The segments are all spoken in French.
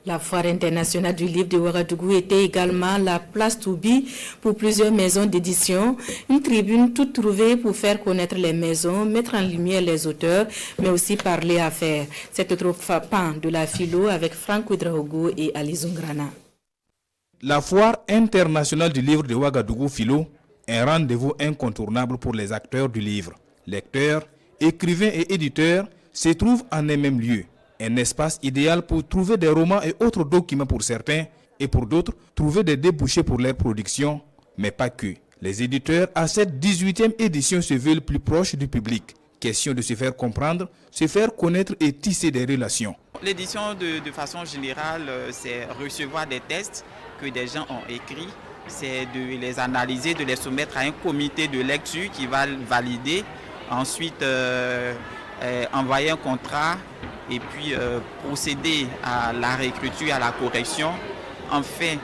La foire internationale du livre de Ouagadougou était également la place to be pour plusieurs maisons d'édition. Une tribune toute trouvée pour faire connaître les maisons, mettre en lumière les auteurs, mais aussi parler affaires. C'est trop frappant de la philo avec Franck Ouedraogo et Ali Zungrana. La foire internationale du livre de Ouagadougou Philo est un rendez-vous incontournable pour les acteurs du livre. Lecteurs, écrivains et éditeurs se trouvent en un même lieu. Un espace idéal pour trouver des romans et autres documents pour certains, et pour d'autres, trouver des débouchés pour leur production, mais pas que. Les éditeurs à cette 18e édition se veulent plus proches du public. Question de se faire comprendre, se faire connaître et tisser des relations. L'édition de façon générale, c'est recevoir des textes que des gens ont écrits, c'est de les analyser, de les soumettre à un comité de lecture qui va valider, ensuite envoyer un contrat et puis procéder à la réécriture, à la correction, enfin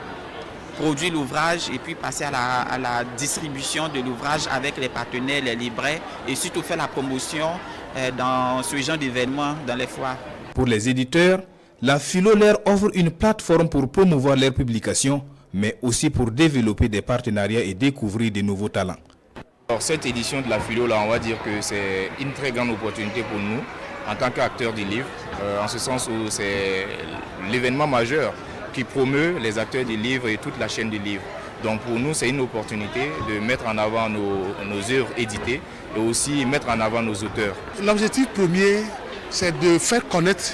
produire l'ouvrage et puis passer à la distribution de l'ouvrage avec les partenaires, les libraires et surtout faire la promotion dans ce genre d'événements dans les foires. Pour les éditeurs, la philo leur offre une plateforme pour promouvoir leurs publications, mais aussi pour développer des partenariats et découvrir de nouveaux talents. Alors, cette édition de la philo, là, on va dire que c'est une très grande opportunité pour nous en tant qu'acteurs du livre, en ce sens où c'est l'événement majeur qui promeut les acteurs du livre et toute la chaîne du livre. Donc pour nous, c'est une opportunité de mettre en avant nos œuvres éditées et aussi mettre en avant nos auteurs. L'objectif premier, c'est de faire connaître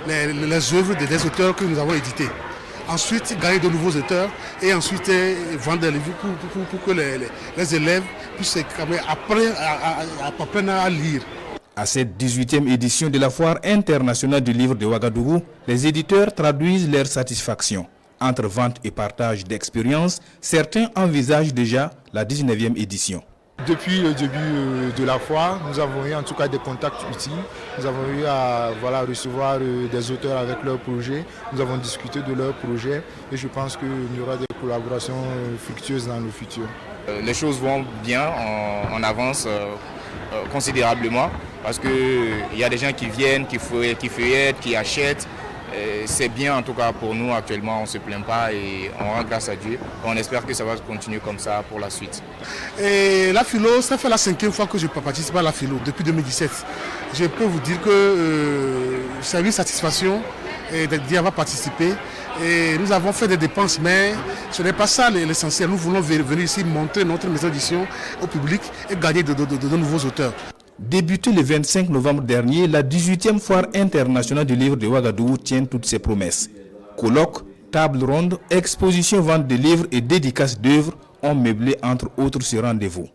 les œuvres des auteurs que nous avons édités. Ensuite, gagner de nouveaux auteurs et ensuite vendre des livres pour que les élèves puissent apprendre à lire. À cette 18e édition de la foire internationale du livre de Ouagadougou, les éditeurs traduisent leur satisfaction. Entre vente et partage d'expériences, certains envisagent déjà la 19e édition. Depuis le début de la foire, nous avons eu en tout cas des contacts utiles. Nous avons eu à recevoir des auteurs avec leurs projets. Nous avons discuté de leurs projets et je pense qu'il y aura des collaborations fructueuses dans le futur. Les choses vont bien, on avance considérablement parce qu'il y a des gens qui viennent, qui feuillettent, qui achètent. C'est bien en tout cas pour nous actuellement, on ne se plaint pas et on rend grâce à Dieu. On espère que ça va continuer comme ça pour la suite. Et la philo, ça fait la 5e fois que je participe à la philo, depuis 2017. Je peux vous dire que c'est une satisfaction d'y avoir participé. Et nous avons fait des dépenses, mais ce n'est pas ça l'essentiel. Nous voulons venir ici montrer notre maison d'édition au public et gagner de nouveaux auteurs. Débutée le 25 novembre dernier, la 18e foire internationale du livre de Ouagadougou tient toutes ses promesses. Colloques, tables rondes, expositions, vente de livres et dédicaces d'œuvres ont meublé entre autres ce rendez-vous.